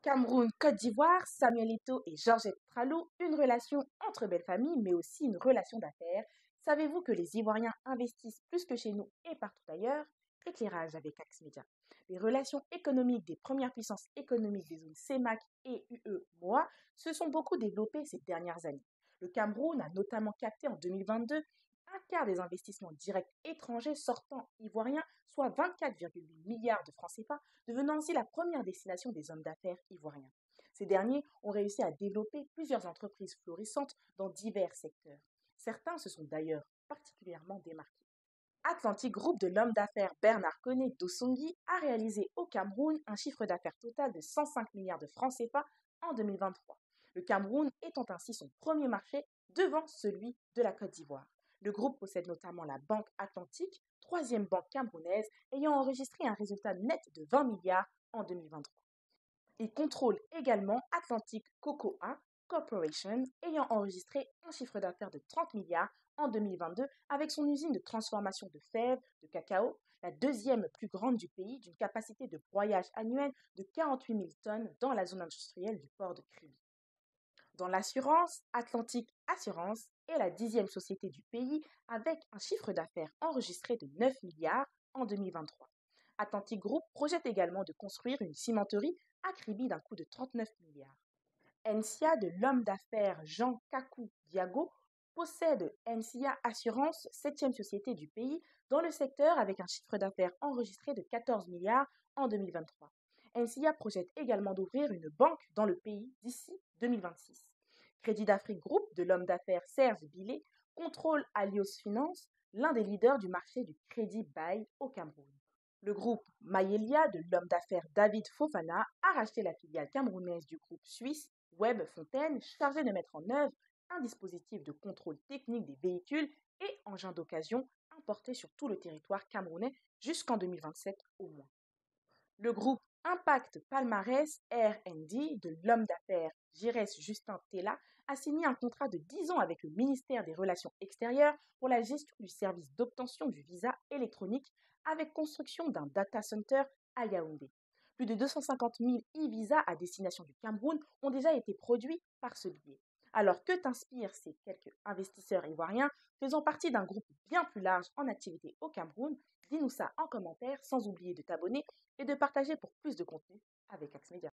Cameroun, Côte d'Ivoire, Samuel Eto'o et Georgette Pralou, une relation entre belles familles, mais aussi une relation d'affaires. Savez-vous que les Ivoiriens investissent plus que chez nous et partout ailleurs? Éclairage avec Axe Média. Les relations économiques des premières puissances économiques des zones CEMAC et UE-MOA se sont beaucoup développées ces dernières années. Le Cameroun a notamment capté en 2022 un quart des investissements directs étrangers sortants ivoiriens, soit 24,8 milliards de francs CFA, devenant ainsi la première destination des hommes d'affaires ivoiriens. Ces derniers ont réussi à développer plusieurs entreprises florissantes dans divers secteurs. Certains se sont d'ailleurs particulièrement démarqués. Atlantic Group de l'homme d'affaires Bernard Koné d'Ossongui a réalisé au Cameroun un chiffre d'affaires total de 105 milliards de francs CFA en 2023. Le Cameroun étant ainsi son premier marché devant celui de la Côte d'Ivoire. Le groupe possède notamment la Banque Atlantique, troisième banque camerounaise, ayant enregistré un résultat net de 20 milliards en 2023. Il contrôle également Atlantic Cocoa Corporation, ayant enregistré un chiffre d'affaires de 30 milliards en 2022 avec son usine de transformation de fèves de cacao, la deuxième plus grande du pays, d'une capacité de broyage annuelle de 48 000 tonnes dans la zone industrielle du port de Kribi. Dans l'assurance, Atlantic Assurance est la dixième société du pays avec un chiffre d'affaires enregistré de 9 milliards en 2023. Atlantic Group projette également de construire une cimenterie à Kribi d'un coût de 39 milliards. NCA de l'homme d'affaires Jean Kakou Diago possède NCA Assurance, septième société du pays dans le secteur avec un chiffre d'affaires enregistré de 14 milliards en 2023. NCA projette également d'ouvrir une banque dans le pays d'ici 2026. Crédit d'Afrique Group de l'homme d'affaires Serge Billet contrôle Alios Finance, l'un des leaders du marché du crédit bail au Cameroun. Le groupe Mayelia de l'homme d'affaires David Fofana a racheté la filiale camerounaise du groupe suisse Web Fontaine, chargé de mettre en œuvre un dispositif de contrôle technique des véhicules et engins d'occasion importés sur tout le territoire camerounais jusqu'en 2027 au moins. Le groupe Impact Palmarès R&D de l'homme d'affaires Gires Justin Tella a signé un contrat de 10 ans avec le ministère des Relations extérieures pour la gestion du service d'obtention du visa électronique avec construction d'un data center à Yaoundé. Plus de 250 000 e-visas à destination du Cameroun ont déjà été produits par ce biais. Alors que t'inspirent ces quelques investisseurs ivoiriens faisant partie d'un groupe bien plus large en activité au Cameroun? Dis-nous ça en commentaire sans oublier de t'abonner et de partager pour plus de contenu avec Axe Media.